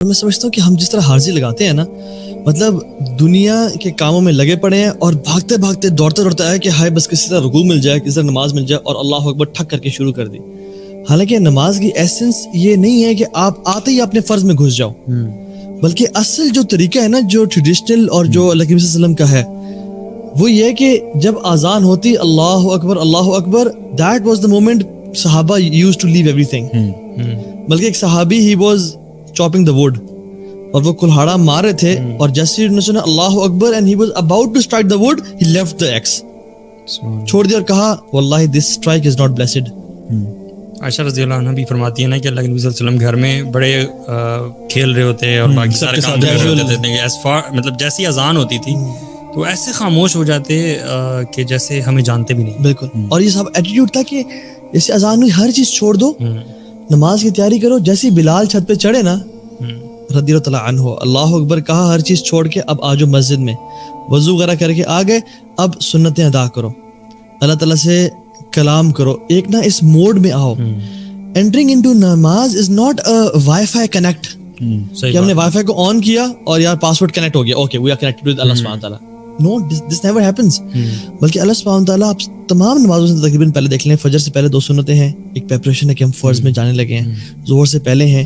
میں سمجھتا ہوں کہ ہم جس طرح حاضری لگاتے ہیں نا, مطلب دنیا کے کاموں میں لگے پڑے ہیں اور بھاگتے بھاگتے دوڑتے دوڑتے آئے کہ ہائے بس کسی طرح رکوع مل جائے, کسی طرح نماز مل جائے, اور اللہ اکبر ٹھک کر کے شروع کر دی. حالانکہ نماز کی ایسنس یہ نہیں ہے کہ آپ آتے ہی اپنے فرض میں گھس جاؤ, بلکہ اصل جو طریقہ ہے نا, جو ٹریڈیشنل اور جو اللہ کے نبی صلی اللہ علیہ وسلم کا ہے, وہ یہ کہ جب اذان ہوتی اللہ اکبر, دیٹ واز دا مومنٹ صحابہ یوز ٹو لیو ایوری تھنگ. بلکہ ایک صحابی ہی واز چاپنگ دا ووڈ, اور وہ کلہاڑا مار رہے تھے, اور جیسے انہوں نے سنا اللہ اکبر and he was about to strike the wood, he left the axe, چھوڑ دیا اور کہا واللہ this strike is not blessed. Aisha رضی اللہ عنہ بھی فرماتی ہے نا کہ اللہ کے نبی صلی اللہ علیہ وسلم گھر میں بڑے کھیل رہے ہوتے ہیں اور باقی سارے کام کر رہے ہوتے تھے, مطلب جیسی اذان ہوتی تھی تو ایسے خاموش ہو جاتے کہ جیسے ہمیں جانتے بھی نہیں. بالکل, اور یہ سب ایٹیٹیوڈ تھا کہ جیسے اذان ہوئی ہر چیز چھوڑ دو, نماز کی تیاری کرو. جیسے بلال چھت پہ چڑھے نا رضی اللہ تعالیٰ عنہ, اللہ اکبر کہا, ہر چیز چھوڑ کے اب آجو مسجد میں, وضو وغیرہ کر کے آ گئے, اب سنتیں ادا کرو, اللہ تعالیٰ سے کلام کرو, ایک نا اس موڈ میں آؤ. انٹرنگ انٹو نماز is not a wi fi connect, کہ ہم نے وائی فائی کو آن کیا اور یار پاسورڈ کنیکٹ ہو گیا, okay we are connected with Allah سبحانہ وتعالیٰ. نو, دس نیور ہیپنس. بلکہ اللہ سبحانہ وتعالیٰ آپ تمام نمازوں سے تقریباً پہلے دیکھ لیں, فجر سے پہلے 2 سنتیں ہیں, ایک پریپریشن ہے کہ ہم فرض میں جانے لگے ہیں, ظہر سے پہلے ہیں.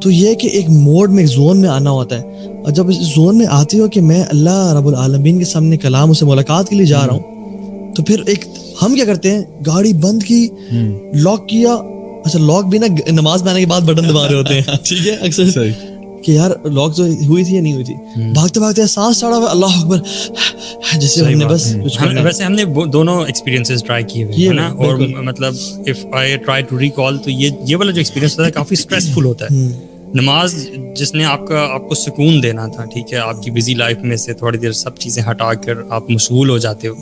تو یہ کہ ایک موڈ میں, ایک زون میں آنا ہوتا ہے, اور جب اس زون میں آتے ہو کہ میں اللہ رب العالمین کے سامنے کلام اسے ملاقات کے لیے جا رہا ہوں, تو پھر ایک ہم کیا کرتے ہیں, گاڑی بند کی, لاک کیا. اچھا لاک بھی نا نماز میں آنے کے بعد بٹن دبا رہے ہوتے ہیں, ٹھیک ہے, اکثر کہ یار لاک تو ہوئی تھی یا نہیں ہوئی تھی, بھاگتے بھاگتے سانس چڑھا ہوا اللہ اکبر, جیسے ہم نے بس ویسے ہم نے دونوں ایکسپیرینسز ٹرائی کیے ہوئے ہیں نا, اور مطلب if I try to recall تو یہ والا جو ایکسپیرینس ہوتا ہے کافی اسٹریسفل ہوتا ہے. نماز جس نے آپ کو سکون دینا تھا, ٹھیک ہے, آپ کی بزی لائف میں سے تھوڑی دیر سب چیزیں ہٹا کر آپ مشغول ہو جاتے ہو,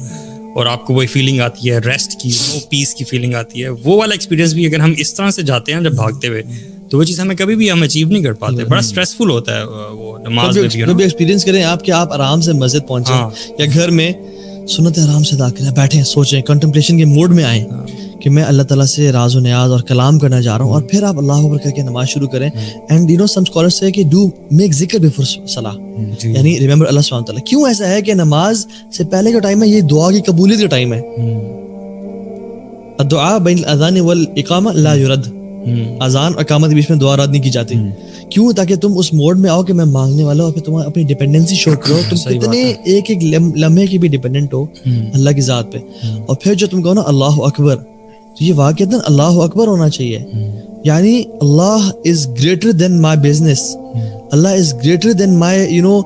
اور آپ کو وہی فیلنگ آتی ہے ریسٹ کی, وہ پیس کی فیلنگ آتی ہے, وہ والا ایکسپیرینس بھی اگر ہم اس طرح سے جاتے ہیں جب بھاگتے ہوئے, تو وہ چیز ہمیں کبھی بھی ہم اچیو نہیں کر پاتے. بڑا اسٹریسفل ہوتا ہے وہ نماز میں بھی. کبھی ایکسپیرینس کریں آپ کہ آپ آرام سے مسجد پہنچیں یا گھر میں سنتیں آرام سے ادا کریں, بیٹھیں, سوچیں, کنٹمپلیشن کے موڈ میں آئیں کہ میں اللہ تعالیٰ سے راز و نیاز اور کلام کرنا چاہ رہا ہوں, اور پھر آپ اللہ اکبر کہہ کے نماز شروع کریں. And you know some scholars سے کہ ڈو میک ذکر بیفور صلاح, یعنی ریممبر اللہ سبحانہ وتعالیٰ. کیوں ایسا ہے کہ نماز سے پہلے جو ٹائم ہے یہ دعا کی قبولیت کا ٹائم ہے. الدعاء بین الاذان والاقامہ لا یرد, اذان اور اقامت کے بیچ میں دعا رد نہیں کی جاتی. کیوں؟ تاکہ تم اس موڈ میں آؤ کہ میں مانگنے والا ہوں, پھر تم اپنی ڈیپینڈنسی شو کرو, تم کتنے ایک لمحے کی بھی ڈیپینڈنٹ ہو اللہ کی ذات پہ. اور پھر جو تم کہو نا اللہ اکبر, تو یہ واقعتاً اللہ اکبر ہونا چاہیے, یعنی Allah is greater than my business, Allah is greater than my you know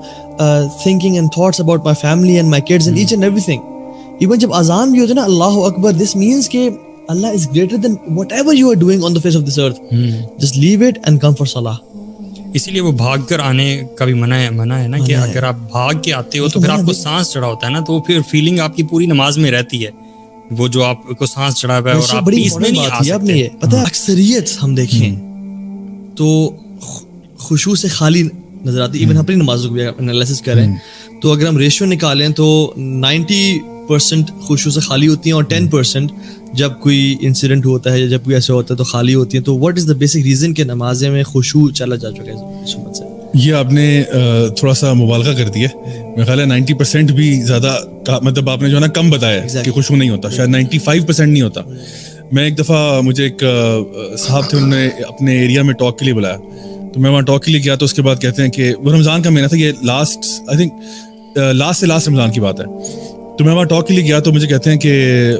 thinking and thoughts about my family and my kids and each and everything. Even جب اذان بھی ہوتا ہے نا اللہ اکبر, دس مینس کہ Allah is greater then whatever you are doing on the face of this earth, just leave it and come for صلاح. اسی لیے وہ بھاگ کر آنے کا بھی منع ہے نا, کہ اگر آپ بھاگ کے آتے ہو تو پھر آپ کو سانس چڑھا ہوتا ہے نا, تو پھر فیلنگ آپ کی پوری نماز میں رہتی ہے, وہ جو آپ کو سانس چڑھا ہوا ہے اور آپ پیس میں نہیں آ سکتے. پتہ ہے اکثریت ہم دیکھیں تو خشوع سے خالی نظر آتی. ایون اپنی نمازوں کو بھی انالیسس کریں تو اگر ہم ریشیو نکالیں تو 90% خشوع سے خالی ہوتی ہیں, اور 10% جب کوئی انسیڈنٹ ہوتا ہے یا جب کوئی ایسا ہوتا ہے تو خالی ہوتی ہیں. تو what is the basic reason کہ نمازیں میں خشوع چلا جا چکا ہے سنت سے؟ یہ آپ نے تھوڑا سا مبالغہ کر دیا, میرا خیال ہے 90% بھی زیادہ, مطلب آپ نے جو ہے نا کم بتایا کہ خشوع نہیں ہوتا, شاید 95% نہیں ہوتا. میں ایک دفعہ, مجھے ایک صاحب تھے, انہوں نے اپنے ایریا میں ٹاک کے لیے بلایا, تو میں وہاں ٹاک کے لیے گیا. تو اس کے بعد کہتے ہیں کہ وہ رمضان کا مہینہ تھا, یہ لاسٹ رمضان کی بات ہے. تو میں وہاں ٹاک کے لیے گیا تو مجھے کہتے ہیں کہ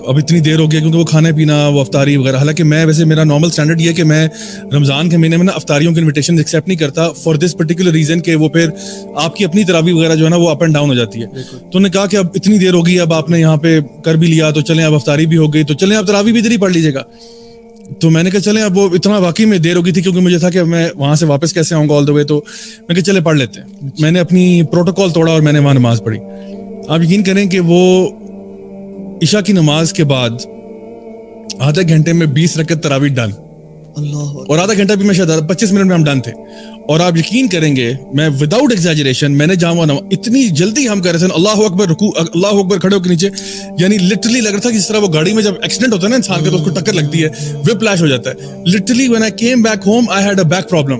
اب اتنی دیر ہو گیا, کیونکہ وہ کھانا پینا, وہ افطاری وغیرہ, حالانکہ میں ویسے میرا نارمل اسٹینڈرڈ یہ ہے کہ میں رمضان کے مہینے میں نا افطاریوں کی انویٹیشن ایکسیپٹ نہیں کرتا, فار دس پرٹیکولر ریزن کہ وہ پھر آپ کی اپنی تراویح وغیرہ جو ہے نا وہ اپ اینڈ ڈاؤن ہو جاتی ہے. تو انہوں نے کہا کہ اب اتنی دیر ہو گئی, اب آپ نے یہاں پہ کر بھی لیا, تو چلیں اب افطاری بھی ہو گئی, تو چلیں اب تراویح بھی ادھر ہی پڑھ لیجیے گا. تو میں نے کہا چلیں, اب وہ اتنا واقعی میں دیر ہو گئی تھی کیونکہ مجھے تھا کہ میں وہاں سے واپس کیسے آؤں گا آل دا وے, تو میں کہا چلے پڑھ لیتے ہیں. میں نے اپنی پروٹوکول توڑا اور میں نے وہاں نماز پڑھی. آپ یقین کریں کہ وہ عشاء کی نماز کے بعد آدھے گھنٹے میں 20 رکعت تراویح ڈن, اور آدھا گھنٹہ بھی میں شاید 25 منٹ میں ہم ڈن تھے. اور آپ یقین کریں گے, میں وداؤٹ ایگزیجریشن, میں نے جہاں اتنی جلدی ہم کر رہے تھے اللہ اکبر, رکوع, اللہ اکبر, کھڑے ہو کے نیچے, یعنی لٹرلی لگ رہا تھا کہ جس طرح وہ گاڑی میں جب ایکسیڈنٹ ہوتا ہے نا انسان کا تو اس کو ٹکر لگتی ہے, وپ فلیش ہو جاتا ہے. Literally when I came back home I had a back problem.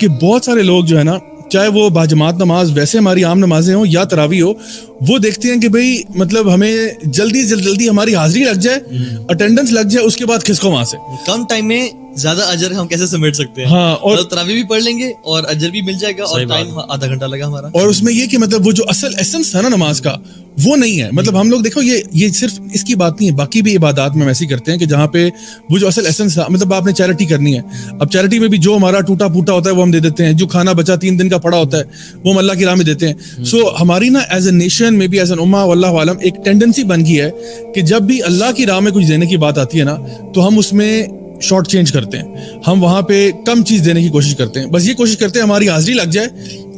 کہ بہت سارے لوگ جو ہے نا, چاہے وہ باجماعت نماز ویسے ہماری عام نمازیں ہوں یا تراویح ہو, وہ دیکھتے ہیں کہ بھئی مطلب ہمیں جلدی ہماری حاضری لگ جائے, اٹینڈنس لگ جائے, اس کے بعد کھسکو وہاں سے. کم ٹائم میں زیادہ اجر ہم کیسے سمیٹ سکتے ہیں. ہاں, اور تراویح بھی پڑھ لیں گے اور اجر بھی مل جائے گا, اور ٹائم آدھا گھنٹہ لگا ہمارا. اور اس میں یہ کہ مطلب وہ جو اصل ایسنس تھا نا نماز کا, وہ نہیں ہے. مطلب ہم لوگ دیکھو یہ صرف اس کی بات نہیں ہے, باقی بھی عبادات میں ایسے ہی کرتے ہیں کہ جہاں پہ وہ جو اصل ایسنس تھا, مطلب آپ نے چیریٹی کرنی ہے, اب چیریٹی میں بھی جو ہمارا ٹوٹا پھوٹا ہوتا ہے وہ ہم دے دیتے ہیں, جو کھانا بچا 3 دن کا پڑا ہوتا ہے وہ ہم اللہ کی راہ میں دیتے ہیں. سو ہماری نا ایز اے نیشن میں بھی ایز این امہ واللہ عالم ایک ٹینڈنسی بن گئی ہے کہ جب بھی اللہ کی راہ میں کچھ دینے کی بات آتی ہے نا, تو ہم اس میں شارٹ چینج کرتے ہیں, ہم وہاں پہ کم چیز دینے کی کوشش کرتے ہیں. بس یہ کوشش کرتے ہیں ہماری حاضری لگ جائے,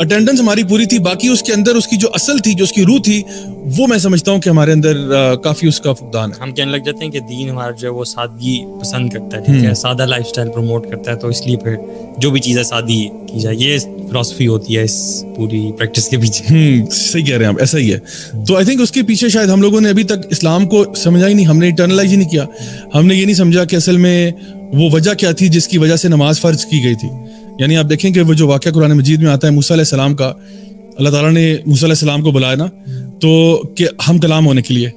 اٹینڈنس ہماری پوری تھی, باقی اس کے اندر اس کی جو اصل تھی, جو اس کی روح تھی, وہ میں سمجھتا ہوں کہ ہمارے اندر کافی اس کا فقدان ہے. ہم کہنے لگ جاتے ہیں کہ دین ہمارا جو ہے وہ سادگی پسند کرتا ہے, ٹھیک ہے, سادہ لائف سٹائل پروموٹ کرتا ہے, تو اس لیے پھر جو بھی چیزیں سادی کی جائے, یہ فلسفی ہوتی ہے اس پوری پریکٹس کے پیچھے. صحیح کہہ رہے ہیں آپ, ایسا ہی ہے. تو آئی تھنک اس کے پیچھے شاید ہم لوگوں نے ابھی تک اسلام کو سمجھا ہی نہیں, ہم نے انٹرنلائز ہی نہیں کیا, ہم نے یہ نہیں سمجھا کہ اصل میں وہ وجہ کیا تھی جس کی وجہ سے نماز فرض کی گئی تھی. یعنی آپ دیکھیں کہ وہ جو واقعہ قرآن مجید میں آتا ہے موسیٰ علیہ السلام کا, اللہ تعالیٰ نے موسیٰ علیہ السلام کو بلایا نا, تو کہ ہم کلام ہونے کے لیے,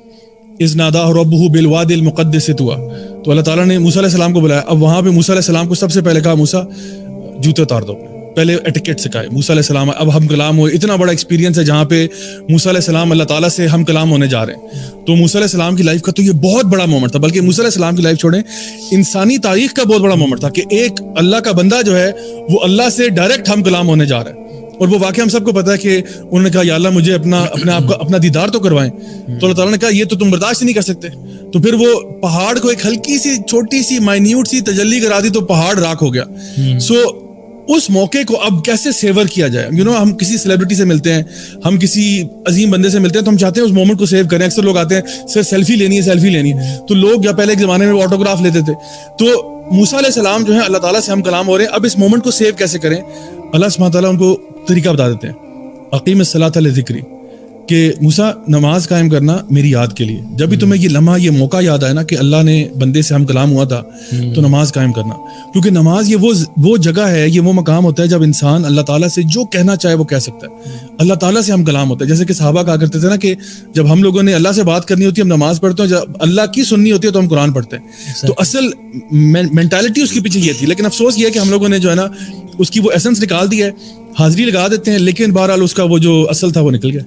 اذ ناداہ ربہ بالوادی المقدس طویٰ, تو اللہ تعالیٰ نے موسیٰ علیہ السلام کو بلایا. اب وہاں پہ موسیٰ علیہ السلام کو سب سے پہلے کہا موسیٰ جوتے اتار دو, پہلے ایٹیکیٹ سکھائے موسیٰ علیہ السلام. اب ہم کلام ہوئے, اتنا بڑا ایکسپیرینس ہے جہاں پہ موسیٰ علیہ السلام اللہ تعالیٰ سے ہم کلام ہونے جا رہے ہیں. تو موسیٰ علیہ السلام کی لائف کا تو یہ بہت بڑا مومنٹ تھا, بلکہ موسیٰ علیہ السلام کی لائف چھوڑیں, انسانی تاریخ کا بہت بڑا مومنٹ تھا کہ ایک اللہ کا بندہ جو ہے وہ اللہ سے ڈائریکٹ ہم کلام ہونے جا رہا ہے. اور وہ واقعہ ہم سب کو پتا ہے کہ انہوں نے کہا یا اللہ مجھے اپنے آپ کا اپنا دیدار تو کروائیں, تو اللہ تعالیٰ نے کہا یہ تو تم برداشت نہیں کر سکتے. تو پھر وہ پہاڑ کو ایک ہلکی سی چھوٹی سی مائنیوٹ سی تجلی کرا دی, تو پہاڑ راکھ ہو گیا. سو اس موقع کو اب کیسے سیور کیا جائے. ہم کسی سیلیبریٹی سے ملتے ہیں, ہم کسی عظیم بندے سے ملتے ہیں, تو ہم چاہتے ہیں اس مومنٹ کو سیو کریں. اکثر لوگ آتے ہیں سر سیلفی لینی ہے, تو لوگ یا پہلے کے زمانے میں آٹوگراف لیتے تھے. تو موسیٰ علیہ السلام جو ہے اللہ تعالیٰ سے ہم کلام ہو رہے ہیں, اب اس مومنٹ کو سیو کیسے کریں. اللہ سبحانہ تعالیٰ ان کو طریقہ بتا دیتے ہیں, اقیم الصلاۃ لذکری, کہ موسیٰ نماز قائم کرنا میری یاد کے لیے. جب بھی تمہیں یہ لمحہ یہ موقع یاد آئے نا کہ اللہ نے بندے سے ہم کلام ہوا تھا, تو نماز قائم کرنا. کیونکہ نماز یہ وہ جگہ ہے, یہ وہ مقام ہوتا ہے جب انسان اللہ تعالیٰ سے جو کہنا چاہے وہ کہہ سکتا ہے. اللہ تعالیٰ سے ہم کلام ہوتا ہے. جیسے کہ صحابہ کہا کرتے تھے نا کہ جب ہم لوگوں نے اللہ سے بات کرنی ہوتی ہے ہم نماز پڑھتے ہیں, جب اللہ کی سننی ہوتی ہے تو ہم قرآن پڑھتے ہیں. تو اصل مینٹالٹی اس کے پیچھے یہ تھی. لیکن افسوس یہ ہے کہ ہم لوگوں نے جو ہے نا اس کی وہ ایسنس نکال دی ہے, حاضری لگا دیتے ہیں, لیکن بہرحال اس کا وہ جو اصل تھا وہ نکل گیا.